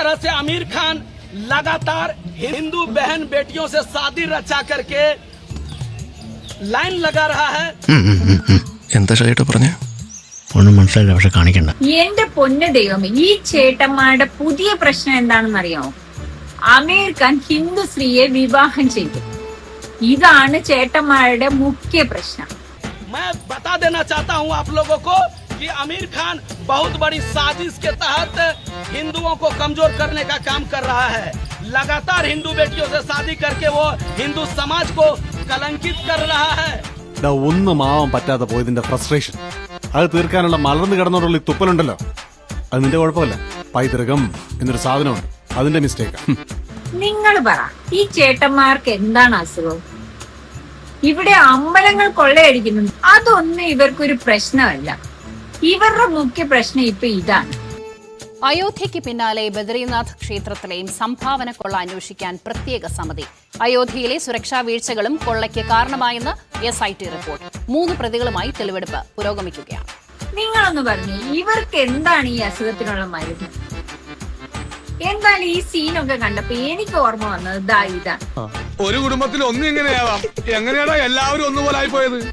तरह से आमिर खान लगातार हिंदू बहन बेटियों से शादी रचा करके लाइन लगा रहा है। എന്താ ചേട്ടാ പറഞ്ഞേ? ഒന്നും മനസ്സിലായില്ല, പക്ഷെ കാണിക്കണ്ട. എന്റെ പൊന്നു ദൈവമേ, ഈ ചേട്ടന്മാരുടെ പുതിയ പ്രശ്നം എന്താണെന്ന് അറിയാമോ? ആമിർ ഖാൻ ഹിന്ദു സ്ത്രീയെ വിവാഹം ചെയ്തു. ഇതാണ് ചേട്ടന്മാരുടെ മുഖ്യ പ്രശ്നം. मैं बता देना चाहता हूं आप लोगों को कि आमिर खान बहुत बड़ी साजिश के तहत हिंदुओं को कमजोर करने का काम कर रहा है। लगातार हिंदू बेटियों से शादी करके वो हिंदू समाज को कलंकित कर रहा है। ഒന്നും ആവാൻ പറ്റാതെ പോയതിന്റെ ഫ്രസ്ട്രേഷൻ അത് തീർക്കാനുള്ള മലർന്നു കിടന്നോടുള്ള ഈ തുപ്പലുണ്ടല്ലോ, അത് നിന്റെ കുഴപ്പമല്ല. പൈതൃകം എന്നൊരു സാധനമുണ്ട്, അതിന്റെ മിസ്റ്റേക്കാ. നിങ്ങൾ പറ, ഈ ചേട്ടന്മാർക്ക് എന്താണ് അസുഖം? ഇവിടെ അമ്പലങ്ങൾ കൊള്ളയടിക്കുന്നു, അതൊന്നും ഇവർക്കൊരു പ്രശ്നമല്ല. ഇവരുടെ മുഖ്യ പ്രശ്നം ഇപ്പൊ ഇതാണ്. അയോധ്യയ്ക്ക് പിന്നാലെ ബദ്രീനാഥ് ക്ഷേത്രത്തിലെയും സംഭാവന കൊള്ള അന്വേഷിക്കാൻ പ്രത്യേക സമിതി. അയോധ്യയിലെ സുരക്ഷാ വീഴ്ചകളും കൊള്ളയ്ക്ക് കാരണമായെന്ന് SIT റിപ്പോർട്ട്. 3 പ്രതികളുമായി തെളിവെടുപ്പ് പുരോഗമിക്കുകയാണ്. നിങ്ങളൊന്ന് പറഞ്ഞു, ഇവർക്ക് എന്താണ് ഈ അസുഖത്തിനുള്ള മരുന്ന്? എന്നാൽ ഈ സീനൊക്കെ കണ്ടപ്പോ എനിക്ക് ഓർമ്മ വന്നത് ഇതാണ്. ഒരു കുടുംബത്തിൽ ഒന്നും ഇങ്ങനെയാവാം. എങ്ങനെയാണോ എല്ലാവരും ഒന്നുപോലെ ആയിപ്പോയത്?